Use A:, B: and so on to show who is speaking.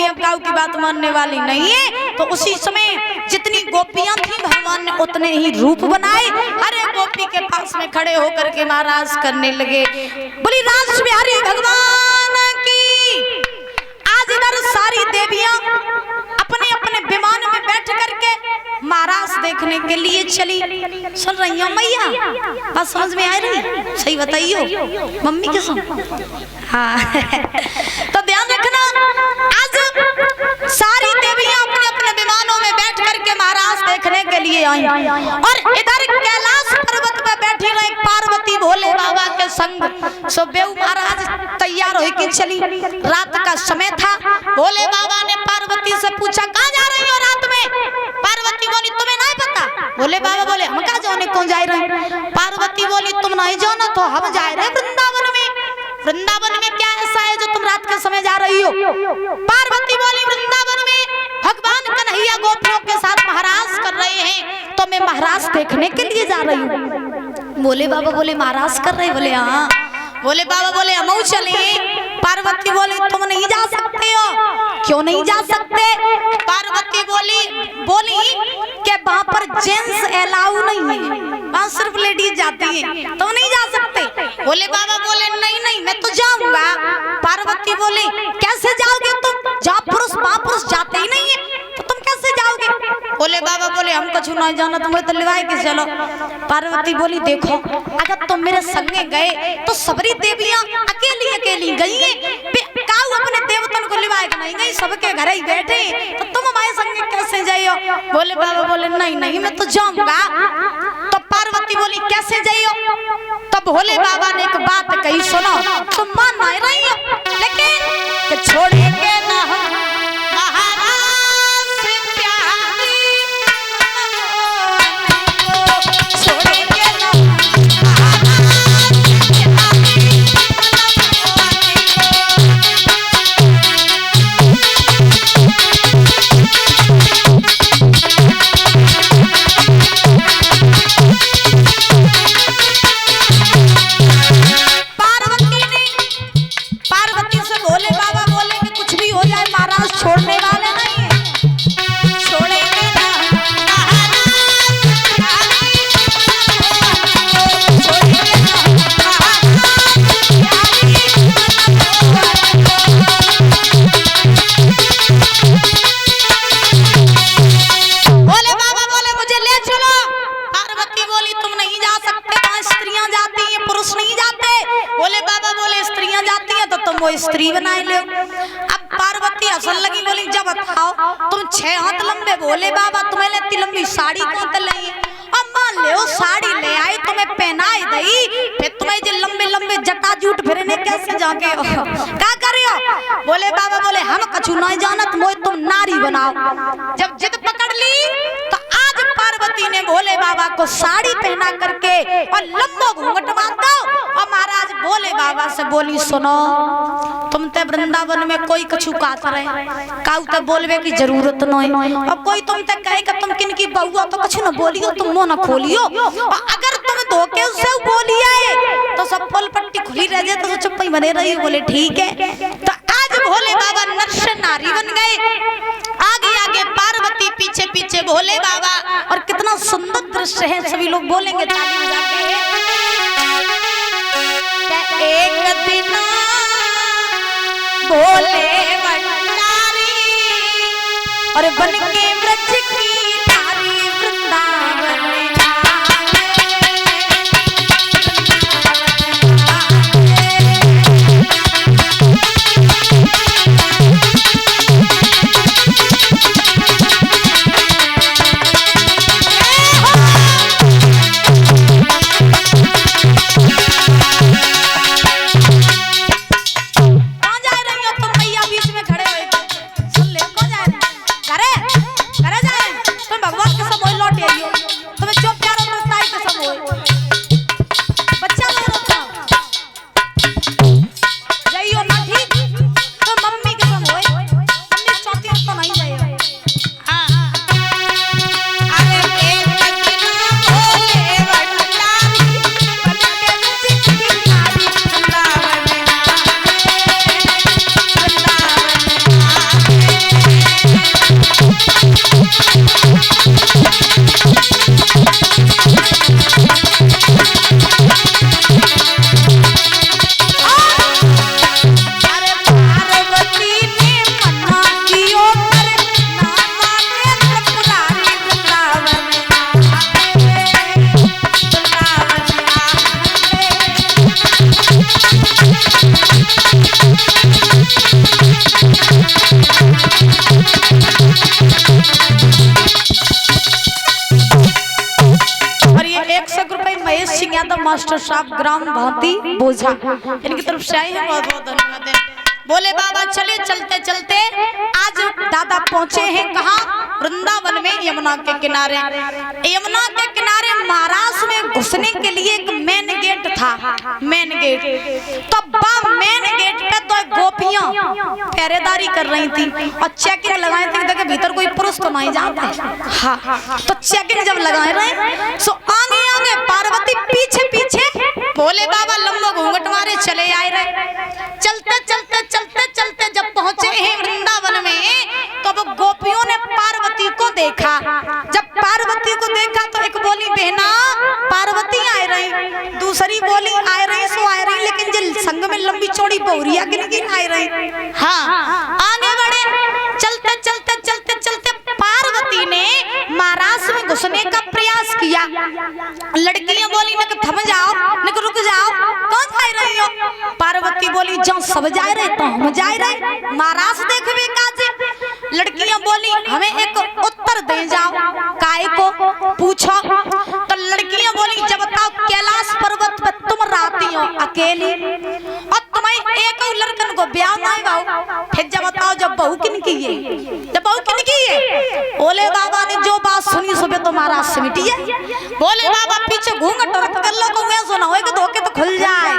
A: गोपियां काऊ की बात मानने वाली नहीं है। तो उसी समय जितनी गोपियां थी भगवान ने उतने ही रूप बनाए, हर एक गोपी के पास में खड़े होकर के महाराज करने लगे। बोली रास बिहारी भगवान की। आज इधर सारी देवियां अपने अपने विमान में बैठ करके महाराज देखने के लिए चली। सुन रही हो मैया, बात समझ में आ रही? सही बताइयो मम्मी के सुन। हाँ तो ध्यान रखना, आज सारी देवियां अपने अपने विमानों में बैठ करके महाराज देखने के लिए आई और इधर कैलाश पर्वत पे बैठी रही पार्वती भोले बाबा के संग। सो बेऊ महाराज तैयार हो के चली। रात का समय था। भोले बाबा ने पार्वती से पूछा कहाँ जा रही हो रात में? पार्वती बोली तुम्हें नहीं पता। भोले बाबा बोले हम कहाँ जाने कौन जा रहे? पार्वती बोली तुम नहीं जानो तो हम जा रहे वृंदावन में। वृंदावन में क्या ऐसा है जो तुम रात के समय जा रही हो? पार्वती बोली वृंदावन में भगवान कन्हैया गोपियों के साथ महाराज कर रहे हैं, तो मैं महाराज देखने के लिए जा रही हूँ। भोले बाबा बोले महाराज कर रहे? बोले हाँ। भोले बाबा बोले हम चले। पार्वती बोली तुम नहीं जा सकते हो। क्यों नहीं जा सकते? पार्वती बोली कि वहाँ पर जेंट्स अलाउ नहीं है, वहाँ सिर्फ लेडीज जाती है, तुम नहीं जा सकते। भोले बाबा बोले नहीं मैं तो जाऊंगा। पार्वती बोली कैसे जाओगे तुम? जहाँ पुरुष वहाँ पुरुष जाते ही नहीं है, तो तुम कैसे जाओगे? भोले बाबा बोले हम कुछ नहीं जाना, तुम्हें तो लिवाए के चलो। पार्वती बोली देखो अगर तुम मेरे संगे गए तो सबरी देवियां अकेली अकेली गई है, काऊ अपने देवतन को लिवाए के नहीं गई, सबके घर ही बैठे, तो तुम हमारे संगे कैसे जाइयो? भोले बाबा बोले नहीं मैं तो जाऊंगा। तो पार्वती बोली कैसे जाइयो? तो भोले बाबा ने एक बात कही सुनो, तुम मान नहीं रही हो लेकिन छोड़ेंगे ना हम स्त्री बनाए ले। अब पार्वती हंसन लगी, बोली जब बताओ तुम 6 हाथ लंबे भोले बाबा तुम्हें इतनी लंबी साड़ी कौन तो लाई? अब मान ले साड़ी ले आई तुम्हें पहनाई दई, फिर तुम्हें जो लंबे लंबे जटा जूट फिरने कैसे जाके हो? क्या करियो? भोले बाबा बोले हम कछु नहीं जानत, मोय तुम नारी बनाओ। जब जिद पकड़ ली तो आज पार्वती ने भोले बाबा को साड़ी पहना करके और लंबो घूंघट बांध दो। और महाराज भोले बाबा से बोली सुनो तुम ते वृंदावन में कोई कछु कात रहे, काऊ ते बोलवे की जरूरत नहीं। अब कोई तुम ते कहे कि तुम किन की बहुआ तो कछु न बोलियो, तुम मुंह न खोलियो। और अगर तुम धोखे से बोलिए तो सब फल पट्टी खुली रह जाए, तो चुप ही बने रही। बोले ठीक है। तो आज भोले बाबा नर से नारी बन गए, आगे आगे पार्वती पीछे पीछे भोले बाबा। और कितना सुंदर दृश्य है, सभी लोग बोलेंगे ताली बजा के। एक दिन भोले भंडारी और बन के ब्रज की नारी वृंदावन करे जा रहे हैं। मास्टर साहब ग्राम भांति बोझा, इनकी तरफ से आए हैं, बहुत बहुत धन्यवाद है। बोले बाबा चले चलते चलते आज दादा पहुंचे हैं कहाँ, वृंदावन में यमुना के किनारे। यमुना के किनारे महाराष्ट्र में घुसने के लिए एक मेन गेट था, मेन गेट। तो मेन गेट पे तो गोपियां पहरेदारी कर रही थी और चेकिंग लगाए थे कि भीतर कोई पुरुष तो नहीं जाता है। हाँ, तो चेकिंग जब लगाए रहे सो आगे आगे पार्वती पीछे पीछे, बोले बाबा लंबा घूंघट मारे चले आए रहे। चलते चलते चलते चलते जब पहुंचे हैं वृंदावन में तो अब गोपियों ने पार्वती को देखा। जब पार्वती को देखा तो एक बोली बहना पार्वती आए रही, दूसरी बोली आए रही सो आए रही, लेकिन जो संग में लंबी चौड़ी बहुरिया गिन गिन आए रही। हाँ, आगे बढ़े चलते चलते चलते चलते पार्वती ने महाराष्ट्र में घुसने का प्रयास किया। लड़कियां बोली न थम जाओ, न रुक जाओ, कौन जा रही हो? पार्वती बोली जब सब जा रहे तो हम जा रहे, महाराष्ट्र देखबे काजे। लड़कियां बोली हमें एक उत्तर दे जाओ, काय को पूछो। तो लड़कियां बोली जब बताओ कैलाश पर्वत पे तुम रहती हो अकेली और तुम्हें एक लड़कन को ब्याह नहीं भाव, फिर जब बताओ जब बहू किन की है, जब बहू किन की है? बोले बाबा ने जो बात सुनी सुबह तो महाराज से मिटी है। बोले बाबा पीछे घूंघट कर लो, सुना होगा धोखे तो खुल जाए।